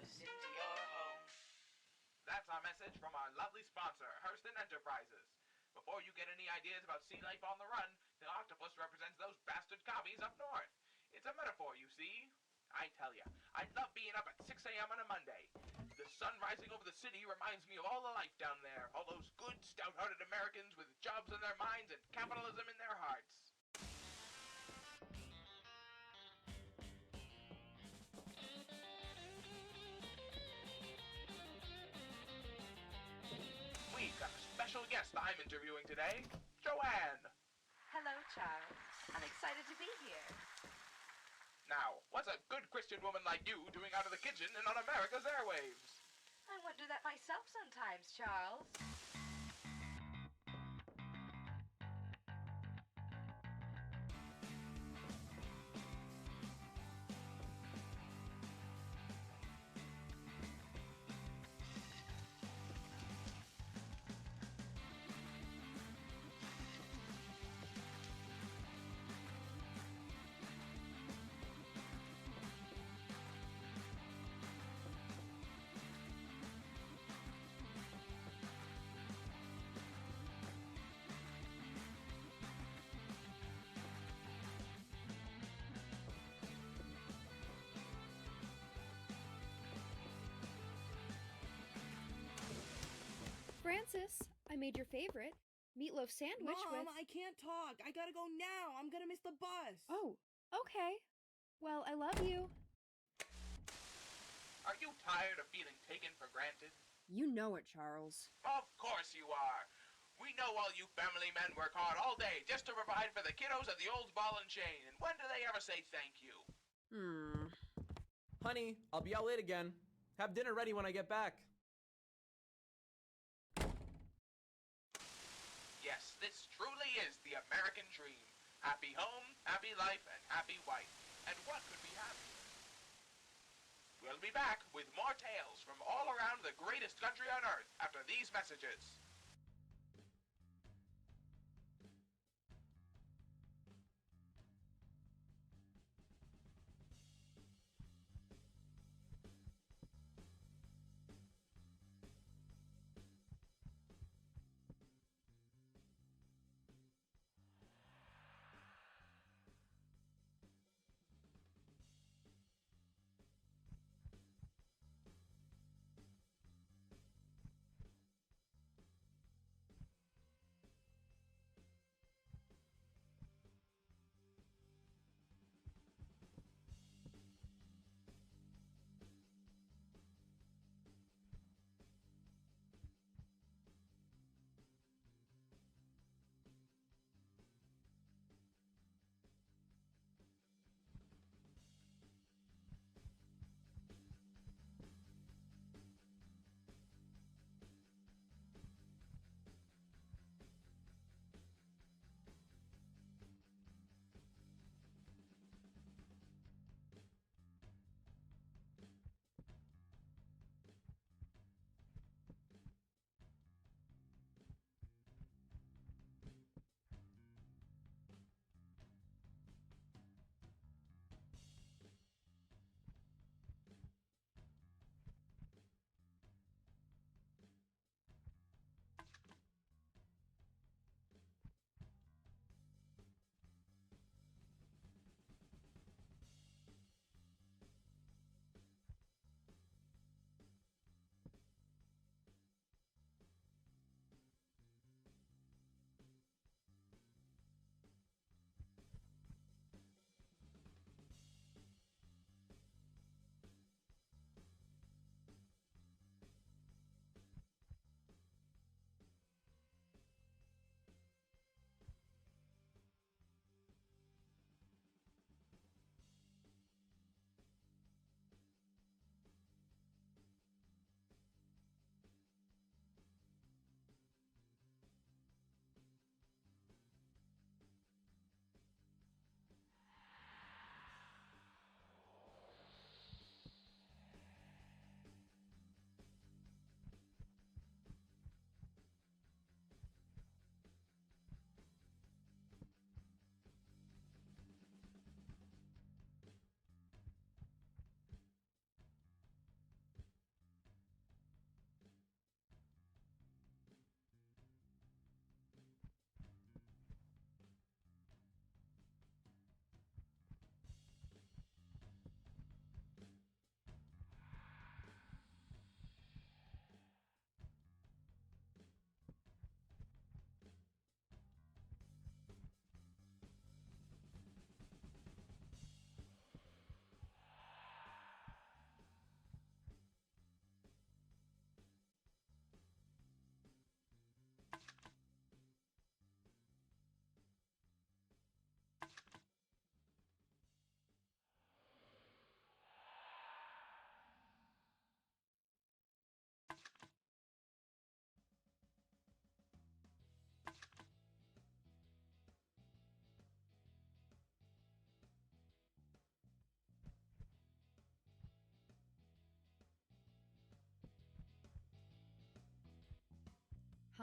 monsters into your home. That's our message from our lovely sponsor, Hurston Enterprises. Before you get any ideas about sea life on the run, the octopus represents those bastard commies up north. It's a metaphor, you see. I tell ya, I love being up at 6 a.m. on a Monday. The sun rising over the city reminds me of all the life down there, all those good, stout-hearted Americans with jobs in their minds and capitalism in their hearts. We've got a special guest I'm interviewing today, Joanne. Hello, Charles. I'm excited to be here. Now, what's a good Christian woman like you doing out of the kitchen and on America's airwaves? I wonder that myself sometimes, Charles. Francis, I made your favorite, meatloaf sandwich Mom, with... I can't talk. I gotta go now. I'm gonna miss the bus. Oh, okay. Well, I love you. Are you tired of feeling taken for granted? You know it, Charles. Of course you are. We know all you family men work hard all day just to provide for the kiddos at the old ball and chain, and when do they ever say thank you? Honey, I'll be out late again. Have dinner ready when I get back. Yes, this truly is the American dream. Happy home, happy life, and happy wife. And what could be happier? We'll be back with more tales from all around the greatest country on earth after these messages.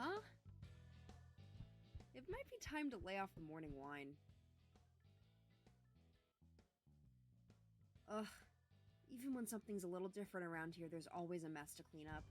Huh? It might be time to lay off the morning wine. Ugh. Even when something's a little different around here, there's always a mess to clean up.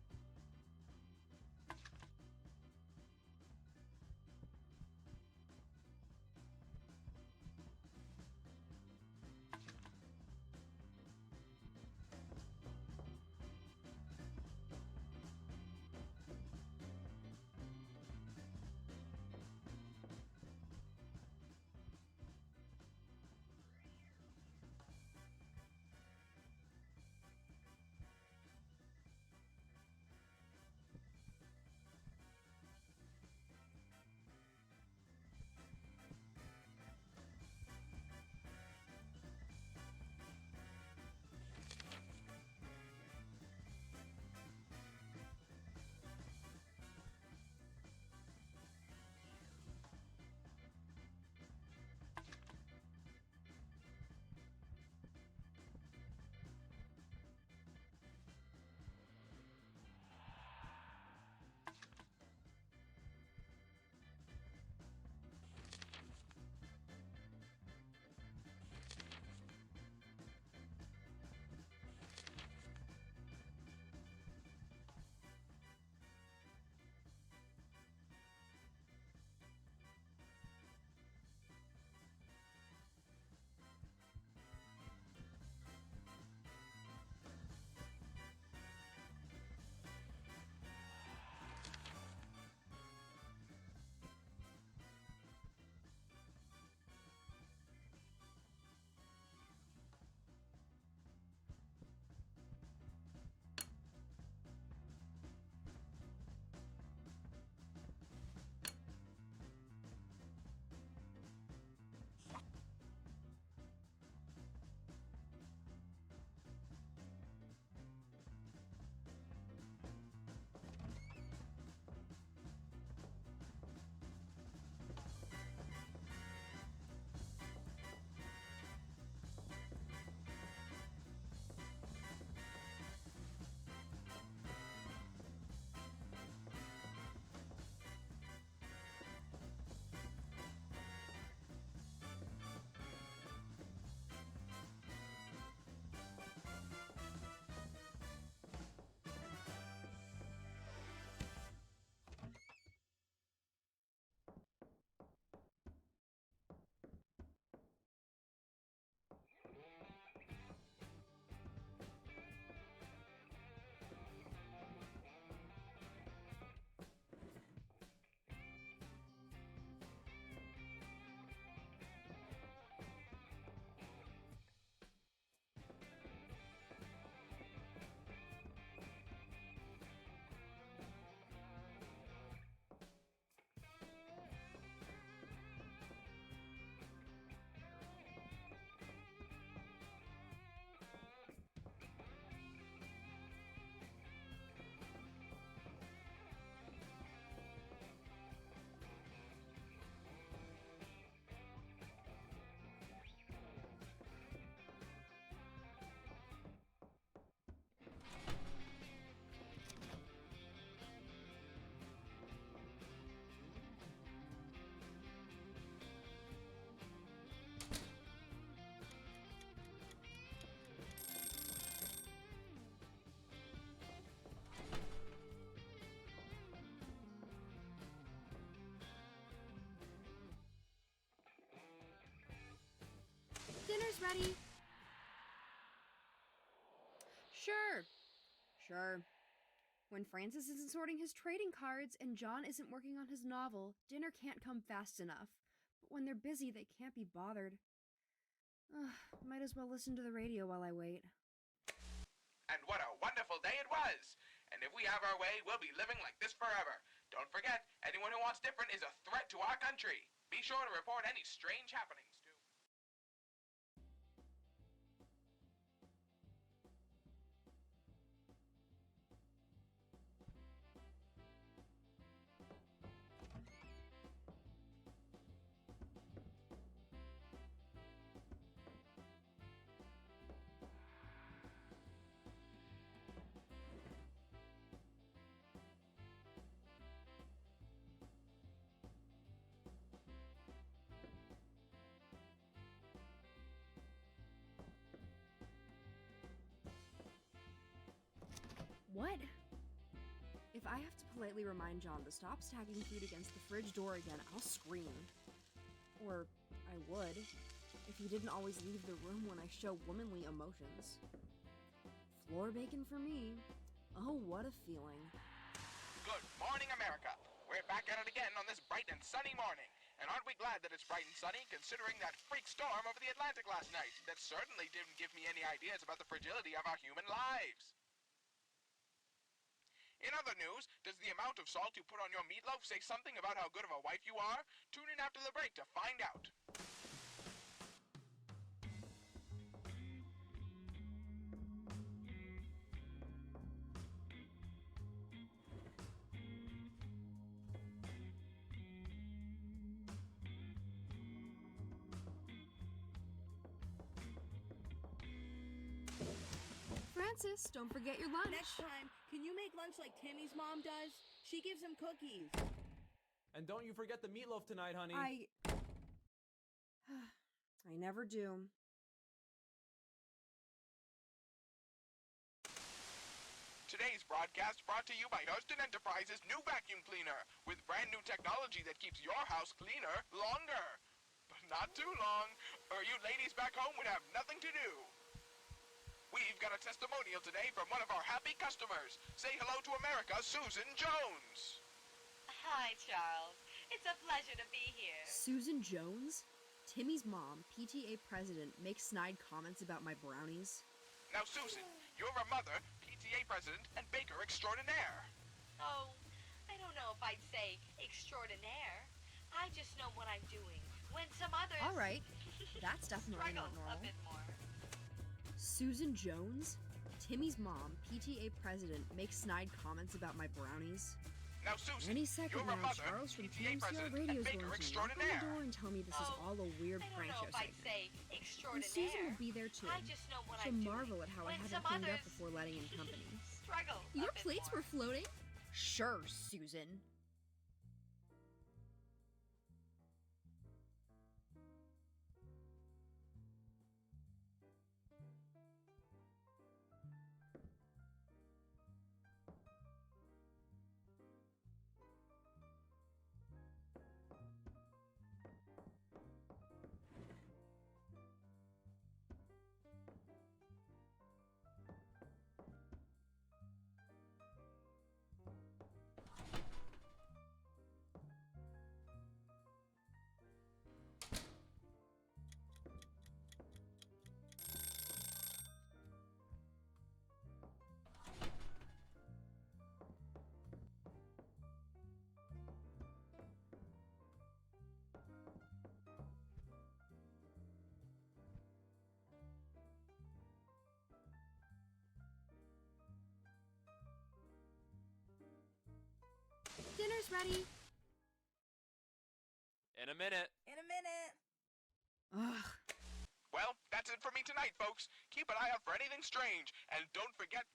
Dinner's ready. Sure. When Francis isn't sorting his trading cards and John isn't working on his novel, dinner can't come fast enough. But when they're busy, they can't be bothered. Ugh, might as well listen to the radio while I wait. And what a wonderful day it was! And if we have our way, we'll be living like this forever. Don't forget, anyone who wants different is a threat to our country. Be sure to report any strange happenings to... What? If I have to politely remind John to stop stacking food against the fridge door again, I'll scream. Or I would, if he didn't always leave the room when I show womanly emotions. Floor bacon for me. Oh, what a feeling. Good morning, America. We're back at it again on this bright and sunny morning. And aren't we glad that it's bright and sunny, considering that freak storm over the Atlantic last night that certainly didn't give me any ideas about the fragility of our human lives. In other news, does the amount of salt you put on your meatloaf say something about how good of a wife you are? Tune in after the break to find out. Francis, don't forget your lunch. Next time, can you make lunch like Timmy's mom does? She gives him cookies. And don't you forget the meatloaf tonight, honey. I never do. Today's broadcast brought to you by Hurston Enterprises' new vacuum cleaner with brand new technology that keeps your house cleaner longer. But not too long, or you ladies back home would have nothing to do. We've got a testimonial today from one of our happy customers. Say hello to America, Susan Jones. Hi, Charles. It's a pleasure to be here. Susan Jones? Timmy's mom, PTA president, makes snide comments about my brownies. Now, Susan, you're a mother, PTA president, and baker extraordinaire. Oh, I don't know if I'd say extraordinaire. I just know what I'm doing. When some others... All right, that's definitely struggle not normal. a bit more. Susan Jones? Timmy's mom, PTA president, makes snide comments about my brownies. Now, Susan, Any second you're now, a mother, Charles from PTA TMCR president, Radio and is baker going to knock on the extraordinaire. door and tell me this is all a weird I don't prank know show if I'd segment. say And extraordinaire. Susan will be there too. I just know what She'll I'm marvel doing. at how I When had some it cleaned up others before letting in company. struggle a Your bit plates more. were floating? Sure, Susan. Dinner's ready. In a minute. In a minute. Ugh. Well, that's it for me tonight, folks. Keep an eye out for anything strange, and don't forget...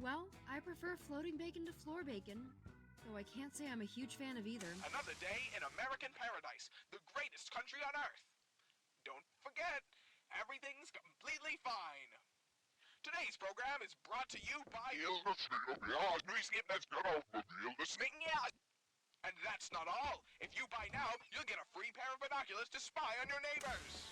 Well, I prefer floating bacon to floor bacon, though I can't say I'm a huge fan of either. Another day in American paradise, the greatest country on earth. Don't forget, everything's completely fine. Today's program is brought to you by... And that's not all. If you buy now, you'll get a free pair of binoculars to spy on your neighbors.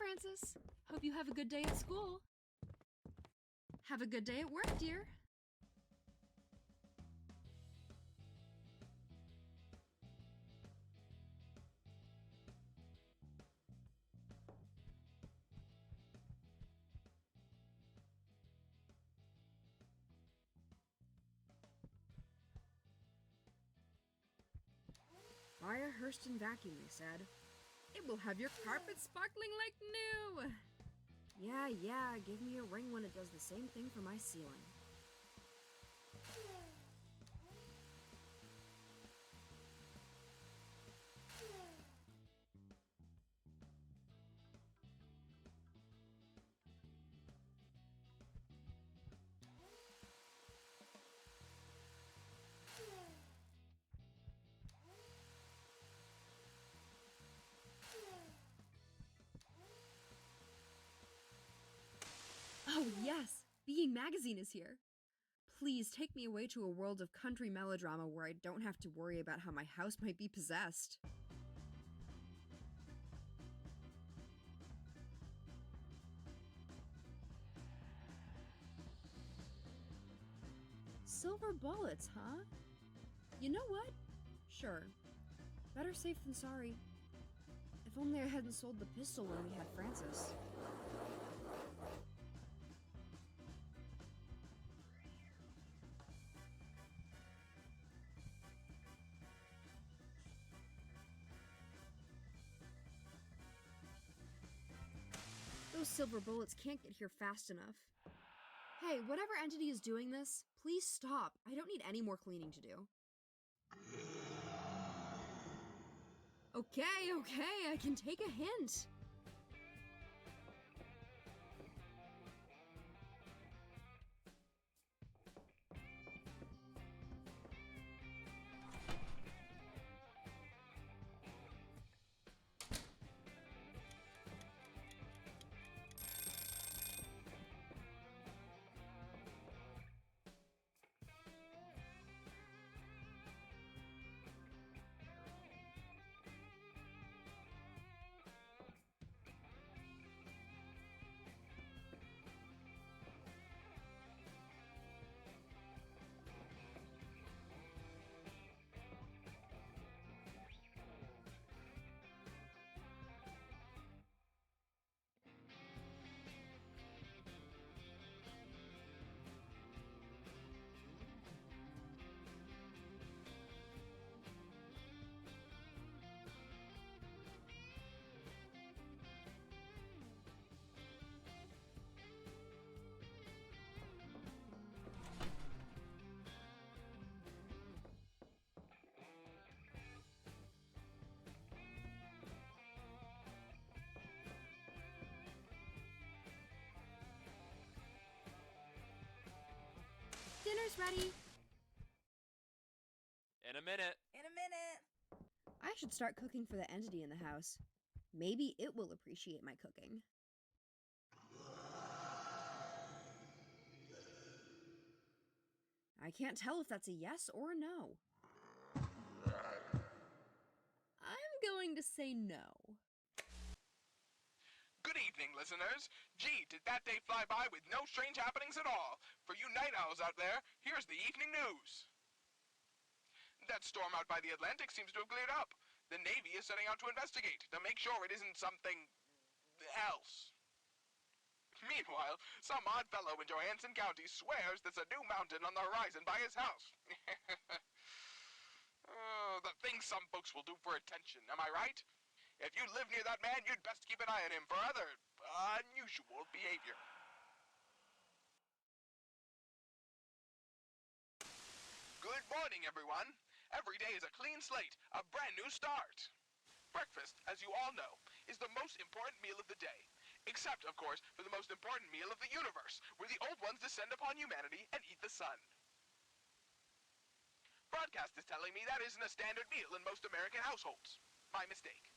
Francis. Hope you have a good day at school. Have a good day at work, dear. Buy a Hurston vacuum, they said. It will have your carpet sparkling like new. Yeah, give me a ring when it does the same thing for my ceiling. Oh, yes! Being Magazine is here. Please take me away to a world of country melodrama where I don't have to worry about how my house might be possessed. Silver bullets, huh? You know what? Sure. Better safe than sorry. If only I hadn't sold the pistol when we had Francis. Those silver bullets can't get here fast enough. Hey, whatever entity is doing this, please stop. I don't need any more cleaning to do. Okay, I can take a hint. Dinner's ready. In a minute. I should start cooking for the entity in the house. Maybe it will appreciate my cooking. I can't tell if that's a yes or a no. I'm going to say no. Good evening, listeners. Gee, did that day fly by with no strange happenings at all? For you night owls out there, here's the evening news. That storm out by the Atlantic seems to have cleared up. The Navy is setting out to investigate to make sure it isn't something else. Meanwhile, some odd fellow in Johansson County swears there's a new mountain on the horizon by his house. Oh, the things some folks will do for attention, am I right? If you live near that man, you'd best keep an eye on him for other unusual behavior. Good morning, everyone. Every day is a clean slate, a brand new start. Breakfast, as you all know, is the most important meal of the day. Except, of course, for the most important meal of the universe, where the old ones descend upon humanity and eat the sun. Broadcast is telling me that isn't a standard meal in most American households. My mistake.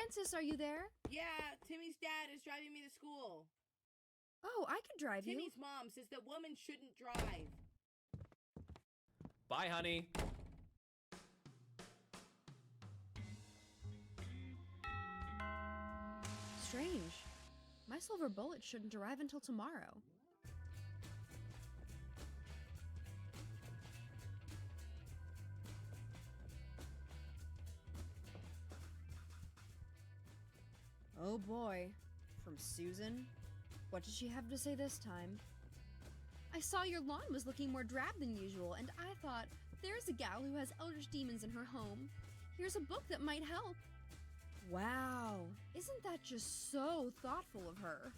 Francis, are you there? Yeah, Timmy's dad is driving me to school. Oh, I could drive you. Timmy's mom says that women shouldn't drive. Bye, honey. Strange. My silver bullet shouldn't arrive until tomorrow. Oh boy. From Susan? What did she have to say this time? I saw your lawn was looking more drab than usual, and I thought, there's a gal who has eldritch demons in her home. Here's a book that might help. Wow, isn't that just so thoughtful of her?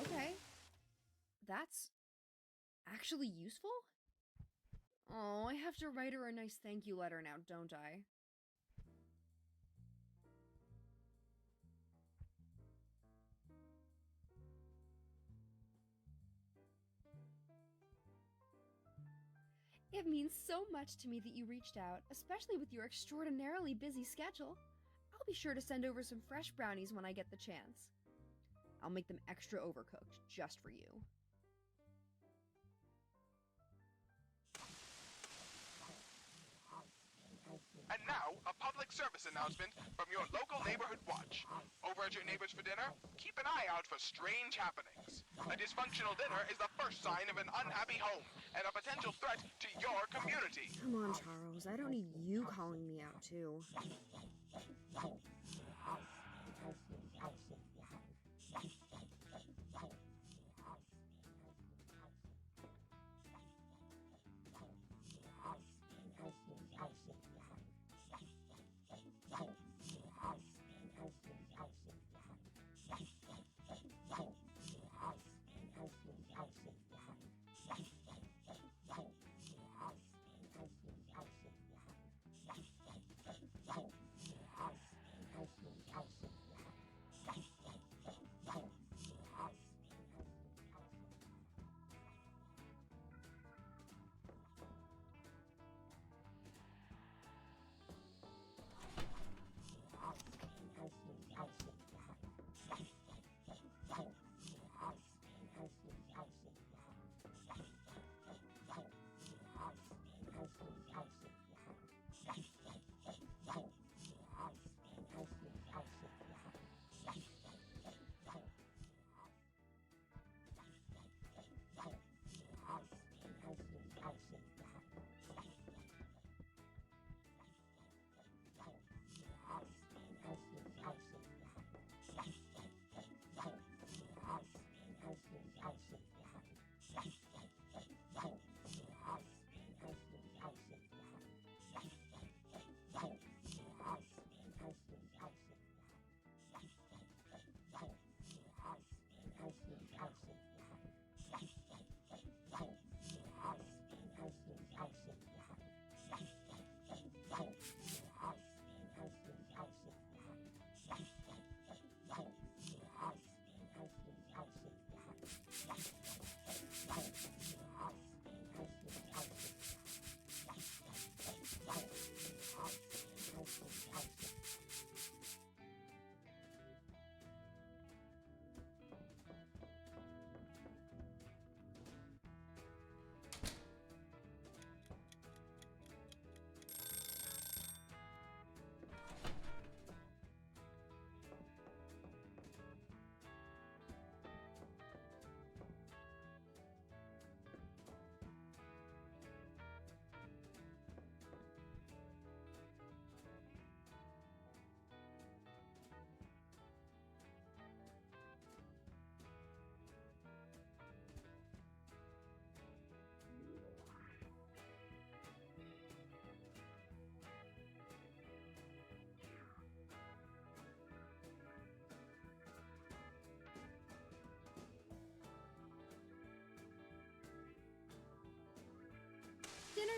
Okay. That's actually useful? Oh, I have to write her a nice thank you letter now, don't I? It means so much to me that you reached out, especially with your extraordinarily busy schedule. I'll be sure to send over some fresh brownies when I get the chance. I'll make them extra overcooked, just for you. And now, a public service announcement from your local neighborhood watch. Over at your neighbors for dinner, keep an eye out for strange happenings. A dysfunctional dinner is the first sign of an unhappy home and a potential threat to your community. Come on, Charles. I don't need you calling me out, too.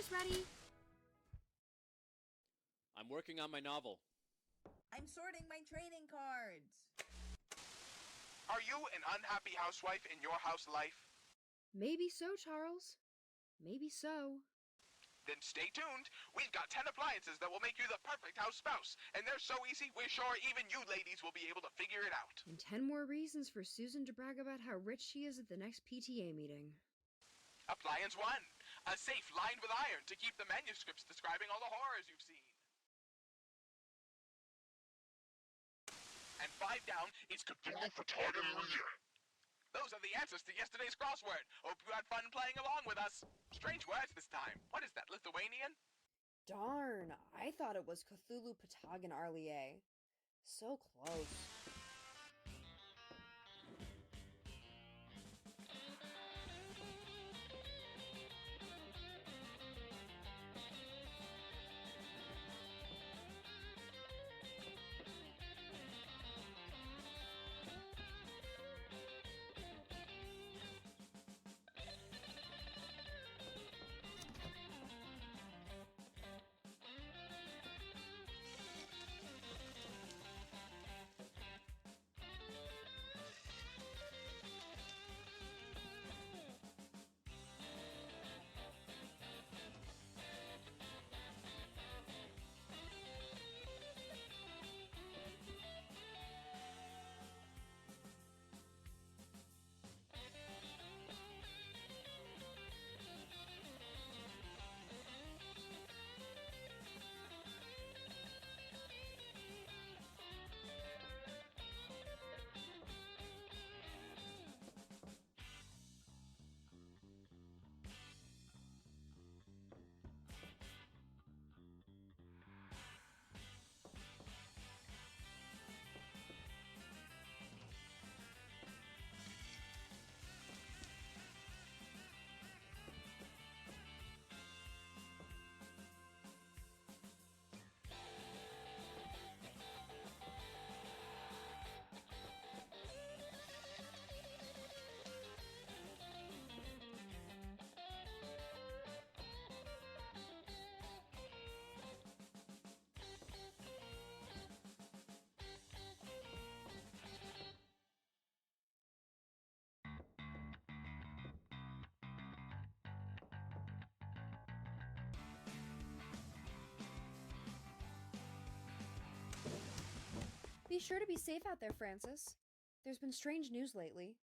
dinner's ready. I'm working on my novel. I'm sorting my trading cards. Are you an unhappy housewife in your house life? Maybe so, Charles. Maybe so. Then stay tuned. We've got 10 appliances that will make you the perfect house spouse. And they're so easy, we're sure even you ladies will be able to figure it out. And 10 more reasons for Susan to brag about how rich she is at the next PTA meeting. Appliance 1. A safe lined with iron to keep the manuscripts describing all the horrors you've seen. And 5 down is Cthulhu Photography. Those are the answers to yesterday's crossword. Hope you had fun playing along with us. Strange words this time. What is that, Lithuanian? Darn, I thought it was Cthulhu Patagon Arlier. So close. Be sure to be safe out there, Francis. There's been strange news lately.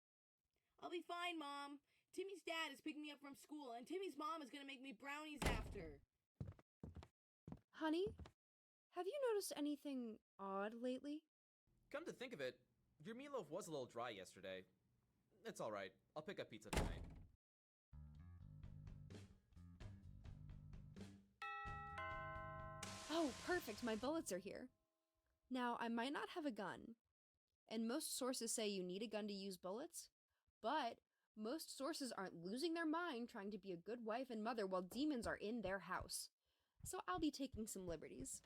I'll be fine, Mom. Timmy's dad is picking me up from school, and Timmy's mom is gonna make me brownies after. Honey, have you noticed anything odd lately? Come to think of it, your meatloaf was a little dry yesterday. It's alright, I'll pick up pizza tonight. Oh, perfect, my bullets are here. Now, I might not have a gun, and most sources say you need a gun to use bullets, but most sources aren't losing their mind trying to be a good wife and mother while demons are in their house. So I'll be taking some liberties.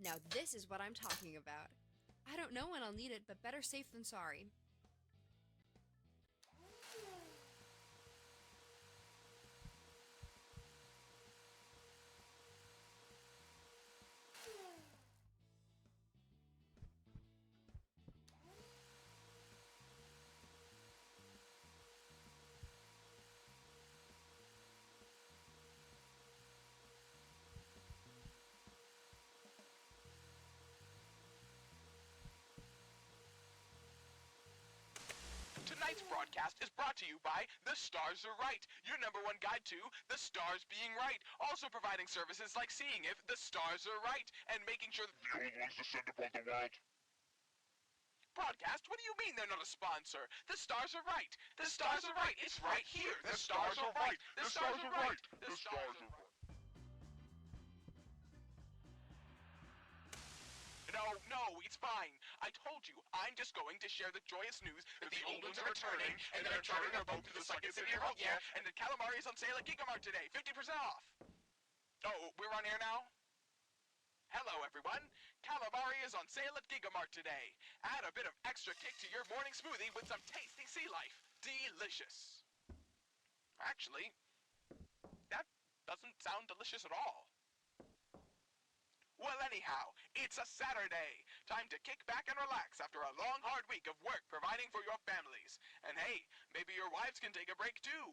Now this is what I'm talking about. I don't know when I'll need it, but better safe than sorry. Tonight's broadcast is brought to you by The Stars Are Right, your #1 guide to the stars being right. Also providing services like seeing if the stars are right and making sure that the old ones descend upon the world. Broadcast? What do you mean they're not a sponsor? The Stars Are Right. The Stars Are Right. It's right here. The Stars Are Right. The Stars Are Right. The Stars Are Right. No, it's fine. I told you, I'm just going to share the joyous news that the old ones are returning, and they're chartering a boat to the second city of Rokia, and the calamari is on sale at Gigamart today, 50% off. Oh, we're on air now? Hello, everyone. Calamari is on sale at Gigamart today. Add a bit of extra kick to your morning smoothie with some tasty sea life. Delicious. Actually, that doesn't sound delicious at all. Well, anyhow, it's a Saturday. Time to kick back and relax after a long, hard week of work providing for your families. And hey, maybe your wives can take a break too.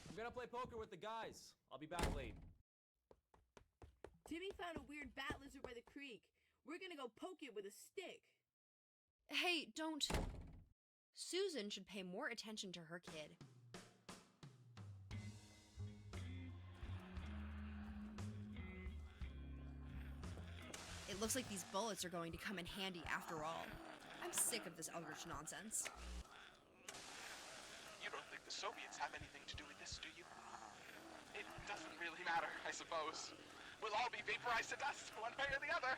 I'm gonna play poker with the guys. I'll be back late. Timmy found a weird bat lizard by the creek. We're gonna go poke it with a stick. Hey, don't. Susan should pay more attention to her kid. It looks like these bullets are going to come in handy after all. I'm sick of this Eldritch nonsense. You don't think the Soviets have anything to do with this, do you? It doesn't really matter, I suppose. We'll all be vaporized to dust, one way or the other.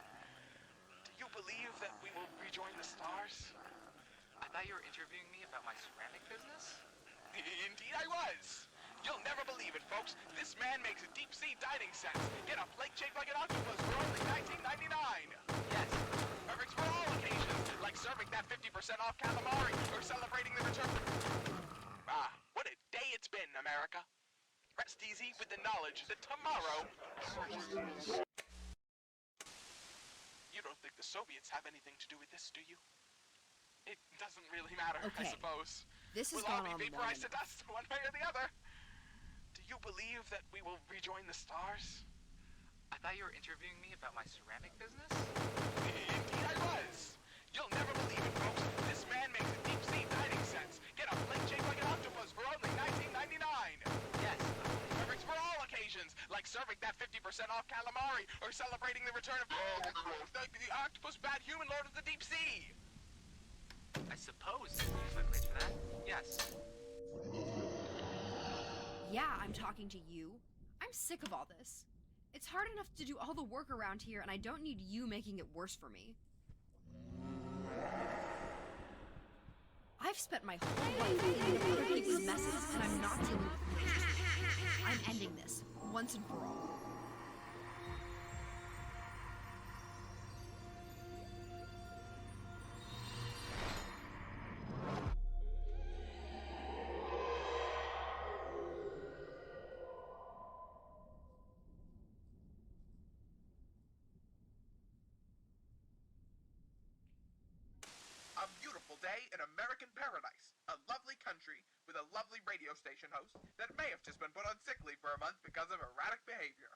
Do you believe that we will rejoin the stars? I thought you were interviewing me about my ceramic business? Indeed I was. You'll never believe it, folks. This man makes deep-sea dining sets. Get a plate shaped like an octopus for only $19.99. Yes. Perfect for all occasions, like serving that 50% off calamari or celebrating the return. Ah, what a day it's been, America. Rest easy with the knowledge that tomorrow... You don't think the Soviets have anything to do with this, do you? It doesn't really matter, I Okay. suppose. This has We'll all gone be on long vaporized to enough. dust, one way or the other. you believe that we will rejoin the stars? I thought you were interviewing me about my ceramic business? Indeed I was. You'll never believe it, folks. This man makes deep sea dining sets. Get a plate shaped like an octopus for only $19.99. Yes. Perfect for all occasions, like serving that 50% off calamari or celebrating the return of the octopus bad human lord of the deep sea. I suppose you use my plates for that. Yes. Yeah, I'm talking to you. I'm sick of all this. It's hard enough to do all the work around here, and I don't need you making it worse for me. I've spent my whole life dealing with other people's messes, and I'm not dealing with it. I'm ending this, once and for all. A beautiful day in American paradise. A lovely country with a lovely radio station host that may have just been put on sick leave for a month because of erratic behavior.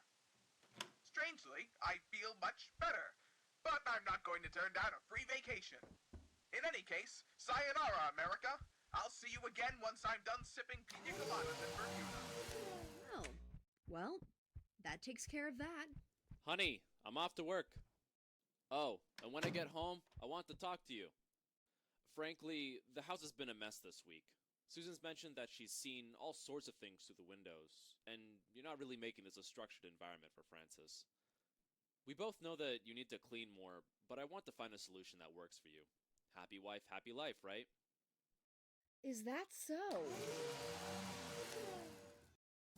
Strangely, I feel much better, but I'm not going to turn down a free vacation. In any case, sayonara, America. I'll see you again once I'm done sipping pina coladas in Bermuda. Oh, well, that takes care of that. Honey, I'm off to work. Oh, and when I get home, I want to talk to you. Frankly, the house has been a mess this week. Susan's mentioned that she's seen all sorts of things through the windows, and you're not really making this a structured environment for Francis. We both know that you need to clean more, but I want to find a solution that works for you. Happy wife, happy life, right? Is that so?